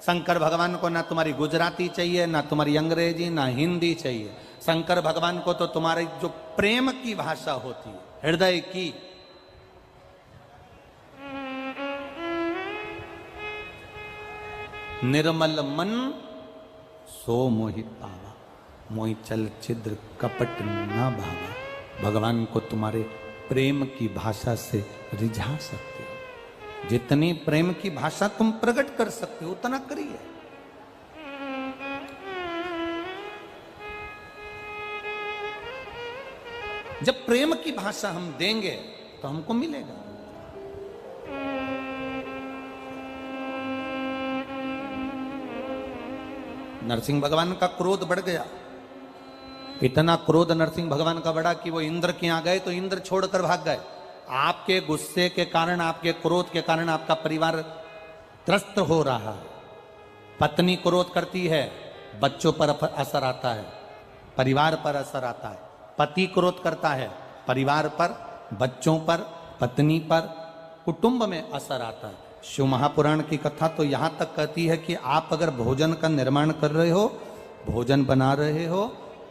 शंकर भगवान को ना तुम्हारी गुजराती चाहिए, ना तुम्हारी अंग्रेजी, ना हिंदी चाहिए। शंकर भगवान को तो तुम्हारी जो प्रेम की भाषा होती है, हृदय की, निर्मल मन सो मोहित पावा, मोहि चल छिद्र कपट ना भावा। भगवान को तुम्हारे प्रेम की भाषा से रिझा सकते हो। जितनी प्रेम की भाषा तुम प्रकट कर सकते हो उतना करिए। जब प्रेम की भाषा हम देंगे तो हमको मिलेगा। नरसिंह भगवान का क्रोध बढ़ गया, इतना क्रोध नरसिंह भगवान का बढ़ा कि वो इंद्र के यहां गए तो इंद्र छोड़कर भाग गए। आपके गुस्से के कारण, आपके क्रोध के कारण आपका परिवार त्रस्त हो रहा है। पत्नी क्रोध करती है, बच्चों पर असर आता है, परिवार पर असर आता है। पति क्रोध करता है, परिवार पर, बच्चों पर, पत्नी पर, कुटुंब में असर आता है। शिव महापुराण की कथा तो यहां तक कहती है कि आप अगर भोजन का निर्माण कर रहे हो, भोजन बना रहे हो,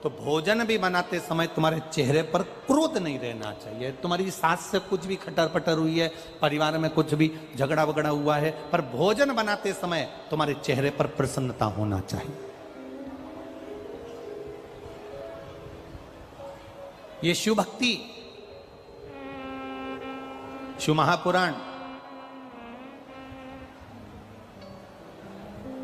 तो भोजन भी बनाते समय तुम्हारे चेहरे पर क्रोध नहीं रहना चाहिए। तुम्हारी सास से कुछ भी खटर पटर हुई है, परिवार में कुछ भी झगड़ा वगड़ा हुआ है, पर भोजन बनाते समय तुम्हारे चेहरे पर प्रसन्नता होना चाहिए। ये शिव भक्ति, शिव महापुराण।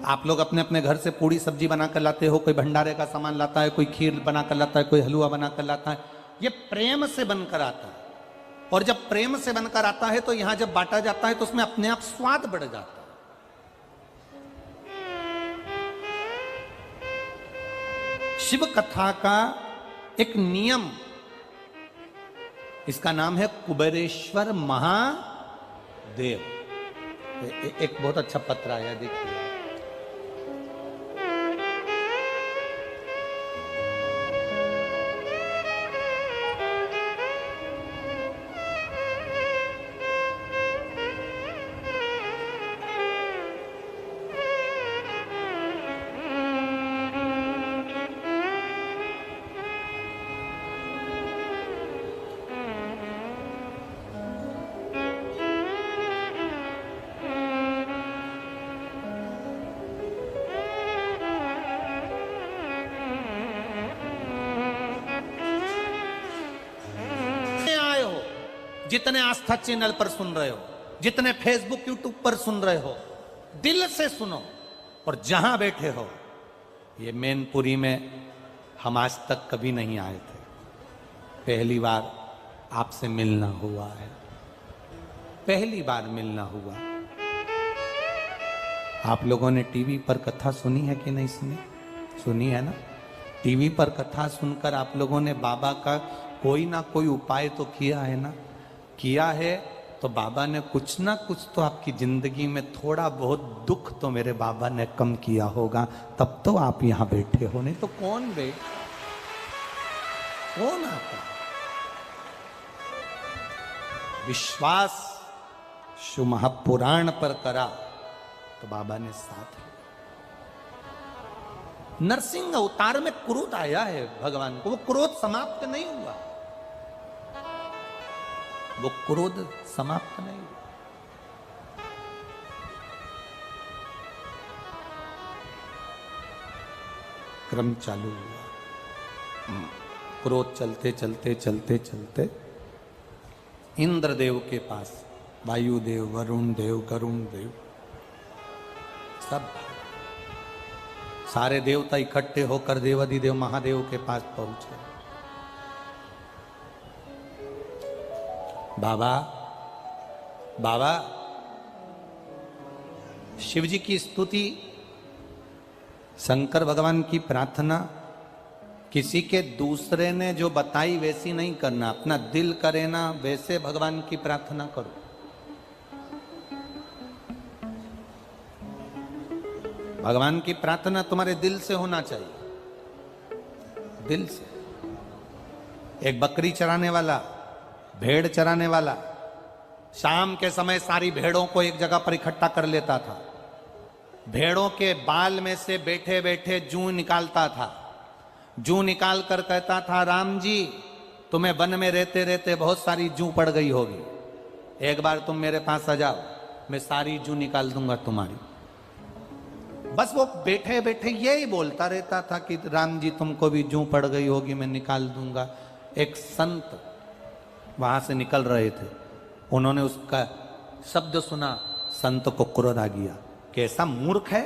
आप लोग अपने अपने घर से पूड़ी सब्जी बनाकर लाते हो, कोई भंडारे का सामान लाता है, कोई खीर बनाकर लाता है, कोई हलवा बनाकर लाता है। ये प्रेम से बनकर आता है, और जब प्रेम से बनकर आता है तो यहां जब बांटा जाता है तो उसमें अपने आप स्वाद बढ़ जाता है। शिव कथा का एक नियम, इसका नाम है कुबेरेश्वर महादेव। एक बहुत अच्छा पत्र आया, देखिए। जितने आस्था चैनल पर सुन रहे हो, जितने फेसबुक यूट्यूब पर सुन रहे हो, दिल से सुनो। और जहां बैठे हो, ये मैनपुरी में हम आज तक कभी नहीं आए थे, पहली बार आपसे मिलना हुआ है, पहली बार मिलना हुआ। आप लोगों ने टीवी पर कथा सुनी है कि नहीं सुनी? सुनी है ना? टीवी पर कथा सुनकर आप लोगों ने बाबा का कोई ना कोई उपाय तो किया है ना? किया है तो बाबा ने कुछ ना कुछ तो आपकी जिंदगी में थोड़ा बहुत दुख तो मेरे बाबा ने कम किया होगा, तब तो आप यहां बैठे हो। नहीं तो कौन आता? विश्वास शिव महापुराण पर करा तो बाबा ने साथ लिया। नरसिंह अवतार में क्रोध आया है भगवान को, वो क्रोध समाप्त नहीं हुआ, वो क्रोध समाप्त नहीं हुआ। क्रम चालू हुआ। क्रोध चलते चलते चलते चलते इंद्रदेव के पास, वायुदेव, वरुण देव, गरुण देव, सब सारे देवता इकट्ठे होकर देवाधिदेव महादेव के पास पहुंचे। बाबा, बाबा, शिव जी की स्तुति, शंकर भगवान की प्रार्थना किसी के दूसरे ने जो बताई वैसी नहीं करना, अपना दिल करे ना वैसे भगवान की प्रार्थना करो। भगवान की प्रार्थना तुम्हारे दिल से होना चाहिए, दिल से। एक बकरी चराने वाला, भेड़ चराने वाला शाम के समय सारी भेड़ों को एक जगह पर इकट्ठा कर लेता था। भेड़ों के बाल में से बैठे बैठे जूं निकालता था। जूं निकाल कर कहता था, राम जी तुम्हें वन में रहते रहते बहुत सारी जूं पड़ गई होगी, एक बार तुम मेरे पास आ जाओ, मैं सारी जूं निकाल दूंगा तुम्हारी। बस वो बैठे बैठे यही बोलता रहता था कि राम जी तुमको भी जूं पड़ गई होगी, मैं निकाल दूंगा। एक संत वहां से निकल रहे थे, उन्होंने उसका शब्द सुना, संत को क्रोध आ गया। कैसा मूर्ख है,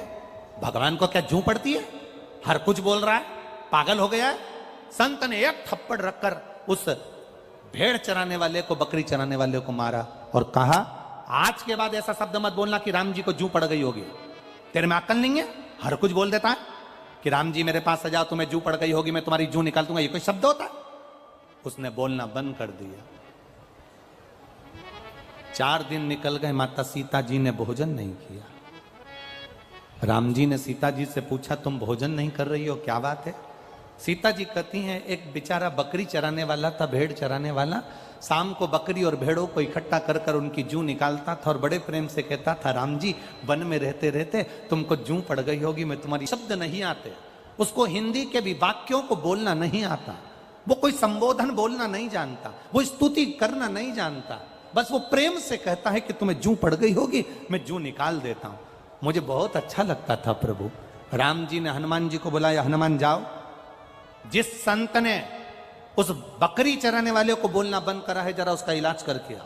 भगवान को क्या जूं पड़ती है, हर कुछ बोल रहा है, पागल हो गया है। संत ने एक थप्पड़ रखकर उस भेड़ चराने वाले को, बकरी चराने वाले को मारा और कहा, आज के बाद ऐसा शब्द मत बोलना कि राम जी को जूं पड़ गई होगी। तेरे में अक्ल नहीं है, हर कुछ बोल देता है कि राम जी मेरे पास आ जाओ, तुम्हें जूं पड़ गई होगी, मैं तुम्हारी जूं निकाल दूंगा। ये कोई शब्द होता है? उसने बोलना बंद कर दिया। 4 दिन निकल गए, माता सीता जी ने भोजन नहीं किया। राम जी ने सीता जी से पूछा, तुम भोजन नहीं कर रही हो, क्या बात है? सीता जी कहती हैं, एक बेचारा बकरी चराने वाला था, भेड़ चराने वाला, शाम को बकरी और भेड़ों को इकट्ठा कर कर उनकी जूं निकालता था और बड़े प्रेम से कहता था, राम जी वन में रहते रहते तुमको जूं पड़ गई होगी, मैं तुम्हारी। शब्द नहीं आते उसको, हिंदी के भी वाक्यों को बोलना नहीं आता, वो कोई संबोधन बोलना नहीं जानता, वो स्तुति करना नहीं जानता, बस वो प्रेम से कहता है कि तुम्हें जूं पड़ गई होगी, मैं जूं निकाल देता हूं। मुझे बहुत अच्छा लगता था प्रभु। राम जी ने हनुमान जी को बुलाया, हनुमान जाओ, जिस संत ने उस बकरी चराने वाले को बोलना बंद करा है, जरा उसका इलाज करके आओ।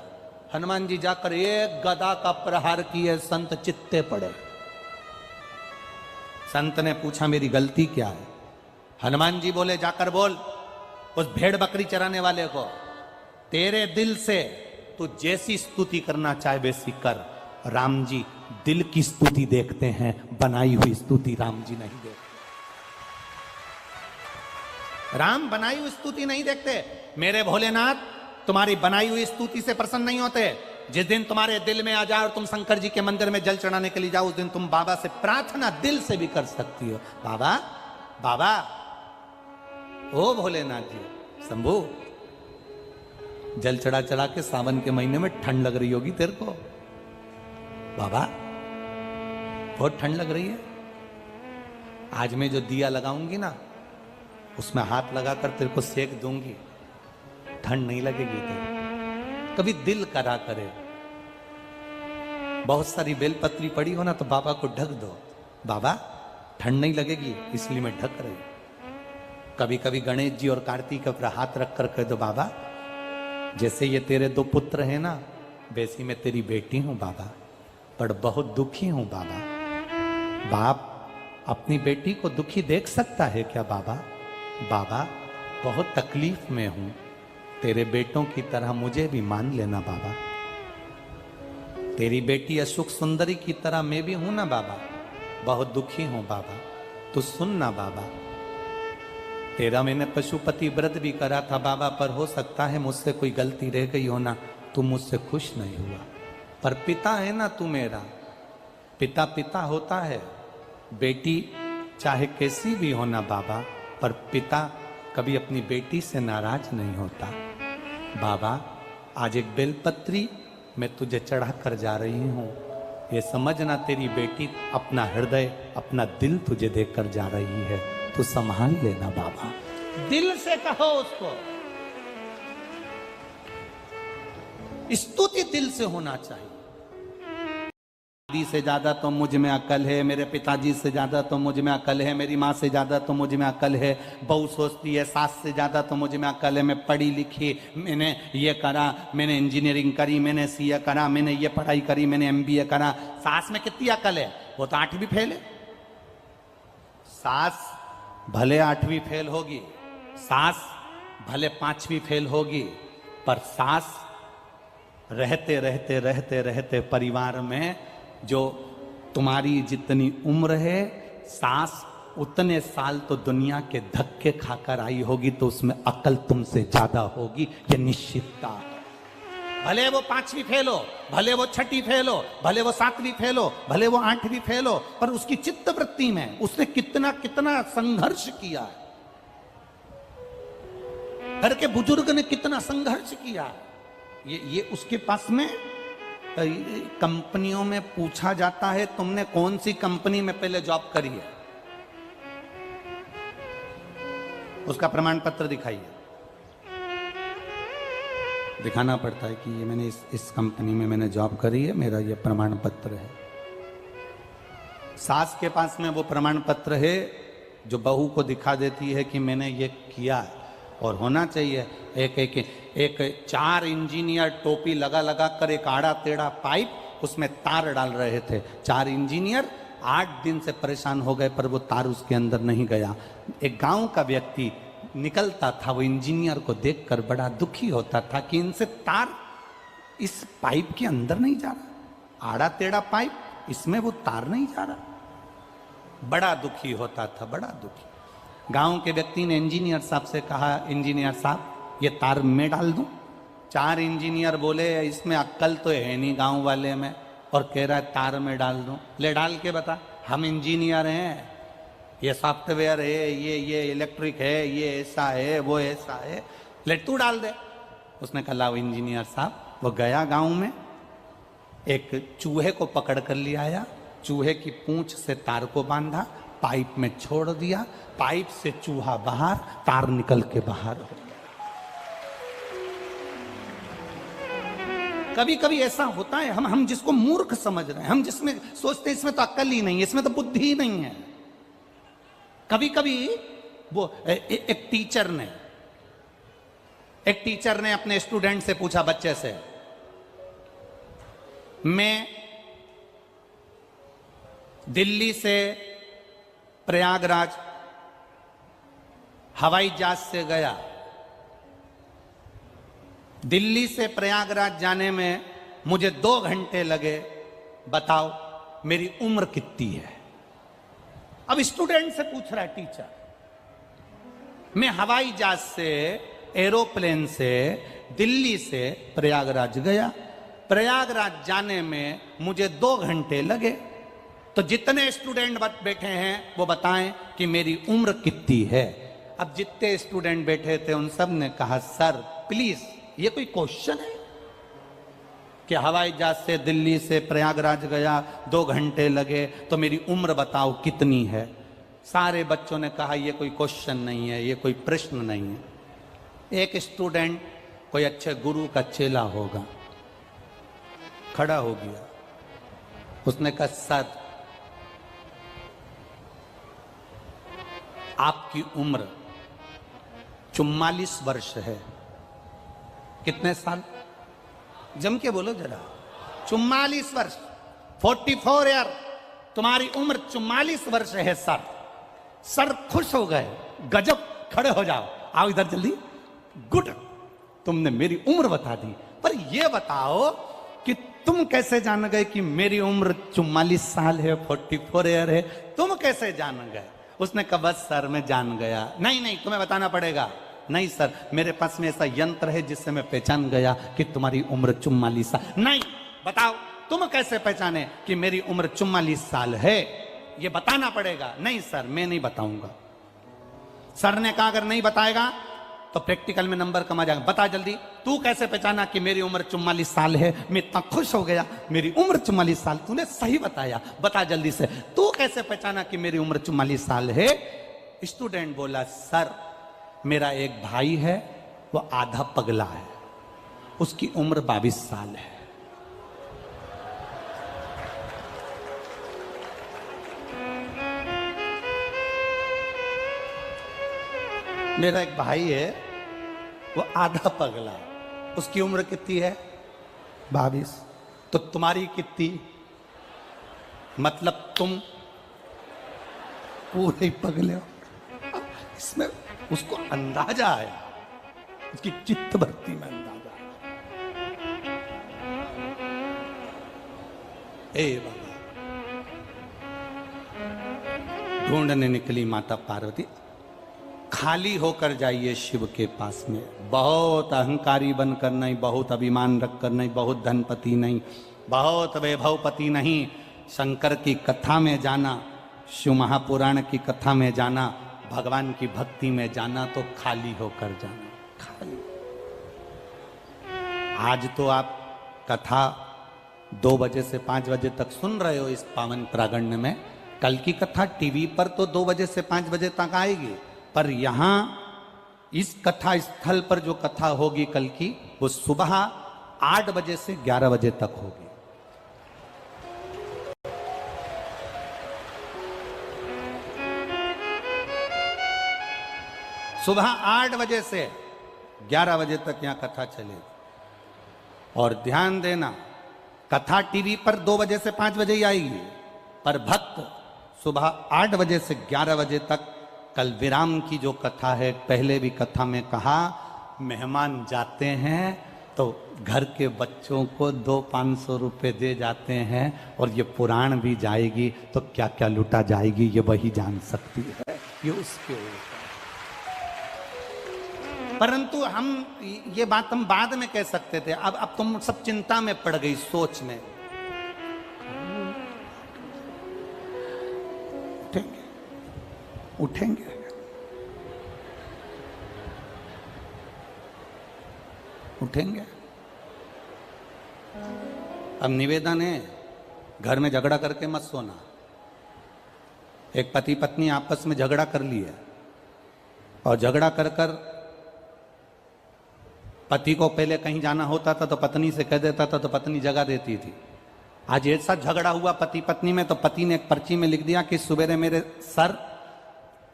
हनुमान जी जाकर एक गदा का प्रहार किए, संत चित्ते पड़े। संत ने पूछा, मेरी गलती क्या है? हनुमान जी बोले, जाकर बोल उस भेड़ बकरी चराने वाले को, तेरे दिल से तू जैसी स्तुति करना चाहे वैसी कर। राम जी दिल की स्तुति देखते हैं, बनाई हुई स्तुति राम जी नहीं देखते। राम बनाई हुई स्तुति नहीं देखते। मेरे भोलेनाथ तुम्हारी बनाई हुई स्तुति से प्रसन्न नहीं होते। जिस दिन तुम्हारे दिल में आ जाए और तुम शंकर जी के मंदिर में जल चढ़ाने के लिए जाओ, उस दिन तुम बाबा से प्रार्थना दिल से भी कर सकती हो। बाबा बाबा, ओ भोलेनाथ जी, शंभू, जल चढ़ा चढ़ा के सावन के महीने में ठंड लग रही होगी तेरे को। बाबा बहुत ठंड लग रही है, आज मैं जो दिया लगाऊंगी ना, उसमें हाथ लगाकर तेरे को सेक दूंगी, ठंड नहीं लगेगी तेरे। कभी दिल करा करे, बहुत सारी बेलपत्री पड़ी हो ना तो बाबा को ढक दो, बाबा ठंड नहीं लगेगी इसलिए मैं ढक रही। कभी कभी गणेश जी और कार्तिक पर हाथ रखकर कह दो, बाबा जैसे ये तेरे 2 पुत्र हैं ना, वैसी मैं तेरी बेटी हूं बाबा, पर बहुत दुखी हूं बाबा। बाप अपनी बेटी को दुखी देख सकता है क्या बाबा? बाबा बहुत तकलीफ में हूं, तेरे बेटों की तरह मुझे भी मान लेना बाबा। तेरी बेटी अशोक सुंदरी की तरह मैं भी हूं ना बाबा, बहुत दुखी हूं बाबा, तू सुन ना बाबा। तेरा मैंने पशुपति व्रत भी करा था बाबा, पर हो सकता है मुझसे कोई गलती रह गई हो ना, तू मुझसे खुश नहीं हुआ। पर पिता है ना तू मेरा, पिता पिता होता है। बेटी चाहे कैसी भी हो ना बाबा, पर पिता कभी अपनी बेटी से नाराज नहीं होता। बाबा आज एक बेलपत्री मैं तुझे चढ़ा कर जा रही हूं, ये समझना तेरी बेटी अपना हृदय, अपना दिल तुझे देकर जा रही है, तू संभाल लेना बाबा। दिल से कहो उसको, स्तुति दिल से होना चाहिए। दादी से ज्यादा तो मुझ में अकल है, मेरे पिताजी से ज्यादा तो मुझ में अकल है, मेरी माँ से ज्यादा तो मुझ में अकल है, बहू सोचती है सास से ज्यादा तो मुझ में अकल है, मैं पढ़ी लिखी, मैंने ये करा, मैंने इंजीनियरिंग करी, मैंने सीए करा, मैंने ये पढ़ाई करी, मैंने एमबीए करा। सास में कितनी अकल है? वो तो 8वीं फेल है। सास भले 8वीं फेल होगी, सास भले 5वीं फेल होगी, पर सास रहते रहते रहते रहते परिवार में जो तुम्हारी जितनी उम्र है, सास उतने साल तो दुनिया के धक्के खाकर आई होगी, तो उसमें अकल तुमसे ज्यादा होगी, ये निश्चितता है। भले वो 5वीं फेल हो, भले वो 6वीं फेल हो, भले वो 7वीं फेल हो, भले वो 8वीं फेल हो, पर उसकी चित्त वृत्ति में उसने कितना कितना संघर्ष किया है। घर के बुजुर्ग ने कितना संघर्ष किया, ये उसके पास में कंपनियों में पूछा जाता है तुमने कौन सी कंपनी में पहले जॉब करी है, उसका प्रमाण पत्र दिखाइए। दिखाना पड़ता है कि ये मैंने इस कंपनी में मैंने जॉब करी है, मेरा ये प्रमाण पत्र है। सास के पास में वो प्रमाण पत्र है जो बहू को दिखा देती है कि मैंने ये किया है। और होना चाहिए। एक 4 इंजीनियर टोपी लगा लगा कर एक आड़ा टेढ़ा पाइप उसमें तार डाल रहे थे। 4 इंजीनियर 8 दिन से परेशान हो गए पर वो तार उसके अंदर नहीं गया। एक गांव का व्यक्ति निकलता था, वो इंजीनियर को देखकर बड़ा दुखी होता था कि इनसे तार इस पाइप के अंदर नहीं जा रहा, आड़ा टेढ़ा पाइप, इसमें वो तार नहीं जा रहा। बड़ा दुखी होता था, बड़ा दुखी। गांव के व्यक्ति ने इंजीनियर साहब से कहा, इंजीनियर साहब ये तार मैं डाल दूं? 4 इंजीनियर बोले इसमें अक्ल तो है नहीं गांव वाले में, और कह रहा है तार में डाल दूं। ले डाल के बता, हम इंजीनियर हैं, ये सॉफ्टवेयर है, ये इलेक्ट्रिक है, ये ऐसा है, वो ऐसा है, ले तू डाल दे। उसने कहा लाओ इंजीनियर साहब। वो गया गांव में, एक चूहे को पकड़ कर ले आया, चूहे की पूंछ से तार को बांधा, पाइप में छोड़ दिया, पाइप से चूहा बाहर, तार निकल के बाहर हो गया। कभी कभी ऐसा होता है, हम जिसको मूर्ख समझ रहे हैं, हम जिसमें सोचते हैं इसमें तो अक्ल ही नहीं है, इसमें तो बुद्धि ही नहीं है। कभी कभी वो एक टीचर ने अपने स्टूडेंट से पूछा, बच्चे से, मैं दिल्ली से प्रयागराज हवाई जहाज से गया, दिल्ली से प्रयागराज जाने में मुझे 2 घंटे लगे, बताओ मेरी उम्र कितनी है? अब स्टूडेंट से पूछ रहा है टीचर, मैं हवाई जहाज से, एरोप्लेन से दिल्ली से प्रयागराज गया, प्रयागराज जाने में मुझे 2 घंटे लगे, तो जितने स्टूडेंट बैठे हैं वो बताएं कि मेरी उम्र कितनी है। अब जितने स्टूडेंट बैठे थे उन सब ने कहा, सर प्लीज ये कोई क्वेश्चन है कि हवाई जहाज से दिल्ली से प्रयागराज गया, 2 घंटे लगे, तो मेरी उम्र बताओ कितनी है? सारे बच्चों ने कहा ये कोई क्वेश्चन नहीं है, ये कोई प्रश्न नहीं है। एक स्टूडेंट कोई अच्छे गुरु का चेला होगा, खड़ा हो गया, उसने कहा सर आपकी उम्र 44 वर्ष है। कितने साल? जम के बोलो जरा। 44 वर्ष, 44 ईयर, तुम्हारी उम्र 44 वर्ष है सर। सर खुश हो गए, गजब, खड़े हो जाओ, आओ इधर जल्दी, गुड, तुमने मेरी उम्र बता दी, पर यह बताओ कि तुम कैसे जान गए कि मेरी उम्र 44 साल है, 44 ईयर है? तुम कैसे जान गए? उसने कहा बस सर मैं जान गया। नहीं तुम्हें बताना पड़ेगा। नहीं सर, मेरे पास में ऐसा यंत्र है जिससे मैं पहचान गया कि तुम्हारी उम्र 44 साल। नहीं, बताओ तुम कैसे पहचाने कि मेरी उम्र 44 साल है? ये बताना पड़ेगा। नहीं सर मैं नहीं बताऊंगा। सर ने कहा अगर नहीं बताएगा तो प्रैक्टिकल में नंबर कम आ जाएगा। बता जल्दी, तू कैसे पहचाना कि मेरी उम्र 44 साल है? मैं इतना खुश हो गया, मेरी उम्र 44 साल, तूने सही बताया, बता जल्दी से, तू कैसे पहचाना कि मेरी उम्र 44 साल है? स्टूडेंट बोला सर मेरा एक भाई है, वो आधा पगला है, उसकी उम्र 22 साल है। मेरा एक भाई है, वो आधा पगला है, उसकी उम्र कितनी है? 22। तो तुम्हारी कितनी? मतलब तुम पूरे ही पगले हो। इसमें उसको अंदाजा आया, उसकी चित्त भक्ति में अंदाजा आया। ए बाबा, ढूंढने निकली माता पार्वती। खाली होकर जाइए शिव के पास में। बहुत अहंकारी बनकर नहीं, बहुत अभिमान रखकर नहीं, बहुत धनपति नहीं, बहुत वैभवपति नहीं। शंकर की कथा में जाना, शिव महापुराण की कथा में जाना, भगवान की भक्ति में जाना, तो खाली होकर जाना, खाली। आज तो आप कथा 2 बजे से 5 बजे तक सुन रहे हो इस पावन प्रागण्य में। कल की कथा टीवी पर तो 2 बजे से 5 बजे तक आएगी, पर यहां इस कथा स्थल पर जो कथा होगी कल की, वो सुबह 8 बजे से 11 बजे तक होगी। सुबह 8 बजे से 11 बजे तक यहां कथा चलेगी। और ध्यान देना, कथा टीवी पर 2 बजे से 5 बजे ही आएगी, पर भक्त सुबह 8 बजे से 11 बजे तक। कल विराम की जो कथा है, पहले भी कथा में कहा, मेहमान जाते हैं तो घर के बच्चों को 200-500 रुपए दे जाते हैं, और ये पुराण भी जाएगी तो क्या क्या लुटा जाएगी ये वही जान सकती है, ये उसके ऊपर। परंतु हम ये बात हम बाद में कह सकते थे, अब तुम सब चिंता में पड़ गई, सोच में। उठेंगे उठेंगे। अब निवेदन है, घर में झगड़ा करके मत सोना। एक पति पत्नी आपस में झगड़ा कर लिया, और झगड़ा कर कर पति को पहले कहीं जाना होता था तो पत्नी से कह देता था, तो पत्नी जगा देती थी। आज ऐसा झगड़ा हुआ पति पत्नी में, तो पति ने एक पर्ची में लिख दिया कि सुबह मेरे सर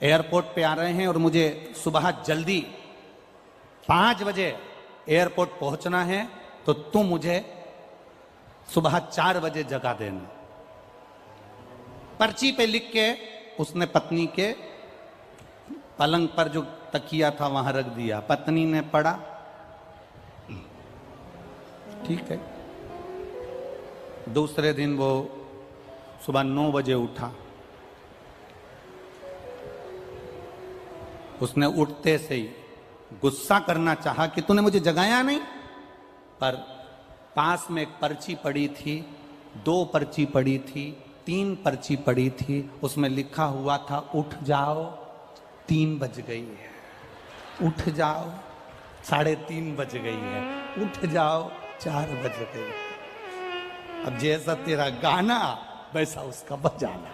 एयरपोर्ट पे आ रहे हैं और मुझे सुबह जल्दी 5 बजे एयरपोर्ट पहुंचना है, तो तुम मुझे सुबह 4 बजे जगा देना। पर्ची पे लिख के उसने पत्नी के पलंग पर जो तकिया था वहां रख दिया। पत्नी ने पढ़ा, ठीक है। दूसरे दिन वो सुबह 9 बजे उठा। उसने उठते से ही गुस्सा करना चाहा कि तूने मुझे जगाया नहीं, पर पास में एक पर्ची पड़ी थी, 2 पर्ची पड़ी थी, 3 पर्ची पड़ी थी। उसमें लिखा हुआ था, उठ जाओ 3 बज गई है, उठ जाओ 3:30 बज गई है, उठ जाओ 4 बज गई। अब जैसा तेरा गाना वैसा उसका बजाना।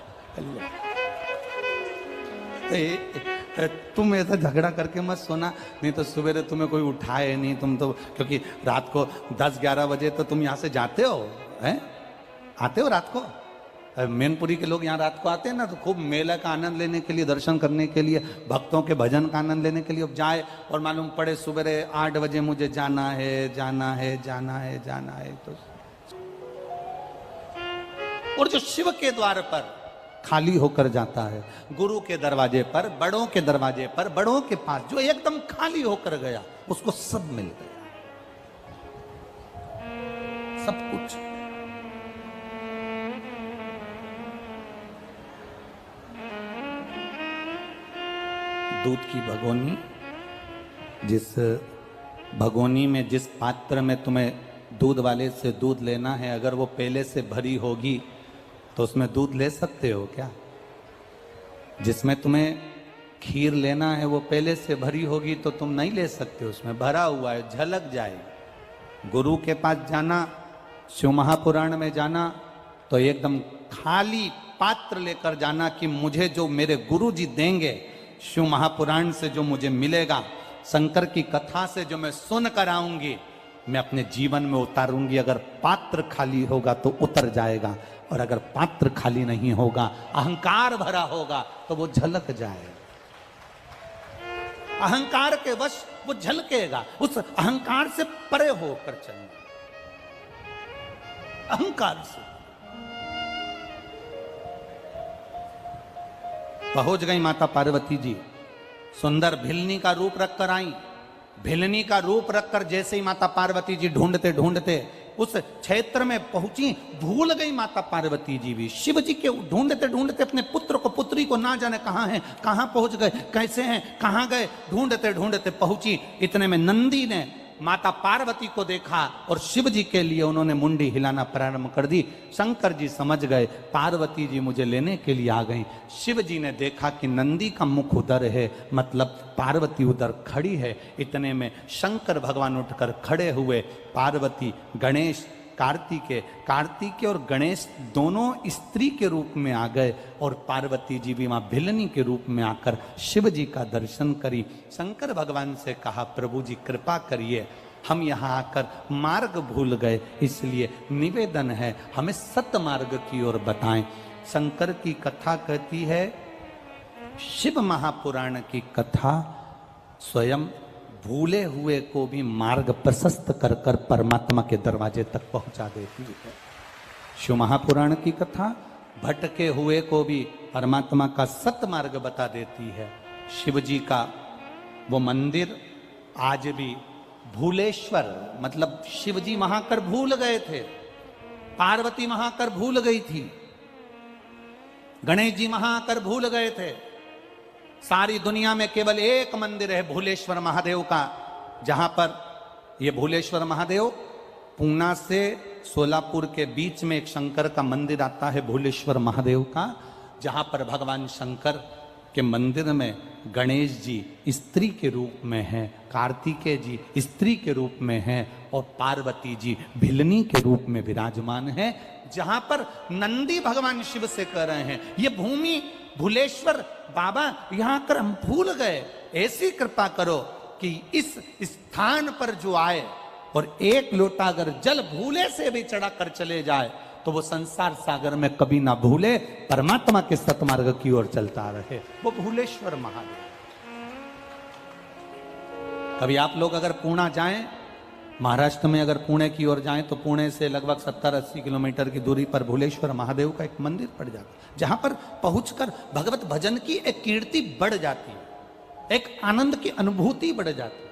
तुम ऐसा झगड़ा करके मत सोना, नहीं तो सुबह तुम्हें कोई उठाए नहीं। तुम तो क्योंकि रात को 10-11 बजे तो तुम यहाँ से जाते हो, हैं? आते हो रात को। मैनपुरी के लोग यहाँ रात को आते हैं ना, तो खूब मेला का आनंद लेने के लिए, दर्शन करने के लिए, भक्तों के भजन का आनंद लेने के लिए अब जाए, और मालूम पड़े सुबह 8 बजे मुझे जाना है, जाना है, जाना है, जाना है। तो और जो शिव के द्वार पर खाली होकर जाता है, गुरु के दरवाजे पर, बड़ों के दरवाजे पर, बड़ों के पास जो एकदम खाली होकर गया, उसको सब मिल गया, सब कुछ। दूध की भगोनी, जिस भगोनी में, जिस पात्र में तुम्हें दूध वाले से दूध लेना है, अगर वो पहले से भरी होगी तो उसमें दूध ले सकते हो क्या? जिसमें तुम्हें खीर लेना है वो पहले से भरी होगी तो तुम नहीं ले सकते, उसमें भरा हुआ है, झलक जाएगी। गुरु के पास जाना, शिव महापुराण में जाना, तो एकदम खाली पात्र लेकर जाना कि मुझे जो मेरे गुरु जी देंगे, शिव महापुराण से जो मुझे मिलेगा, शंकर की कथा से जो मैं सुन कर आऊंगी, मैं अपने जीवन में उतारूंगी। अगर पात्र खाली होगा तो उतर जाएगा, और अगर पात्र खाली नहीं होगा, अहंकार भरा होगा, तो वो झलक जाएगा। अहंकार के वश वो झलकेगा। उस अहंकार से परे होकर चलना, अहंकार से। पहुंच गई माता पार्वती जी, सुंदर भिलनी का रूप रखकर आई। भिलनी का रूप रखकर जैसे ही माता पार्वती जी ढूंढते ढूंढते उस क्षेत्र में पहुंची, भूल गई माता पार्वती जी भी। शिव जी के ढूंढते ढूंढते अपने पुत्र को, पुत्री को ना जाने कहां है, कहां पहुंच गए, कैसे हैं, कहां गए, ढूंढते ढूंढते पहुंची। इतने में नंदी ने माता पार्वती को देखा और शिव जी के लिए उन्होंने मुंडी हिलाना प्रारंभ कर दी। शंकर जी समझ गए पार्वती जी मुझे लेने के लिए आ गई। शिव जी ने देखा कि नंदी का मुख उधर है, मतलब पार्वती उधर खड़ी है। इतने में शंकर भगवान उठकर खड़े हुए। पार्वती गणेश कार्तिकेय और गणेश दोनों स्त्री के रूप में आ गए और पार्वती जी भी वहां भिलनी के रूप में आकर शिव जी का दर्शन करी। शंकर भगवान से कहा, प्रभु जी कृपा करिए, हम यहाँ आकर मार्ग भूल गए, इसलिए निवेदन है हमें सत मार्ग की ओर बताएं। शंकर की कथा कहती है, शिव महापुराण की कथा स्वयं भूले हुए को भी मार्ग प्रशस्त कर कर परमात्मा के दरवाजे तक पहुंचा देती है। शिव महापुराण की कथा भटके हुए को भी परमात्मा का सत मार्ग बता देती है। शिव जी का वो मंदिर आज भी भूलेश्वर, मतलब शिव जी वहां कर भूल गए थे, पार्वती वहां कर भूल गई थी, गणेश जी वहां कर भूल गए थे। सारी दुनिया में केवल एक मंदिर है भूलेश्वर महादेव का, जहां पर ये भूलेश्वर महादेव पूना से सोलापुर के बीच में एक शंकर का मंदिर आता है भूलेश्वर महादेव का, जहां पर भगवान शंकर के मंदिर में गणेश जी स्त्री के रूप में हैं, कार्तिकेय जी स्त्री के रूप में हैं और पार्वती जी भिलनी के रूप में विराजमान हैं, जहां पर नंदी भगवान शिव से कह रहे हैं, ये भूमि भूलेश्वर बाबा यहां कर हम भूल गए, ऐसी कृपा करो कि इस स्थान पर जो आए और एक लोटा अगर जल भूले से भी चढ़ा कर चले जाए तो वो संसार सागर में कभी ना भूले, परमात्मा के सतमार्ग की ओर चलता रहे, वो भूलेश्वर महादेव। कभी आप लोग अगर पूना जाएं, महाराष्ट्र में अगर पुणे की ओर जाएं तो पुणे से लगभग 70-80 किलोमीटर की दूरी पर भूलेश्वर महादेव का एक मंदिर पड़ जाता है, जहां पर पहुंचकर भगवत भजन की एक कीर्ति बढ़ जाती है, एक आनंद की अनुभूति बढ़ जाती है।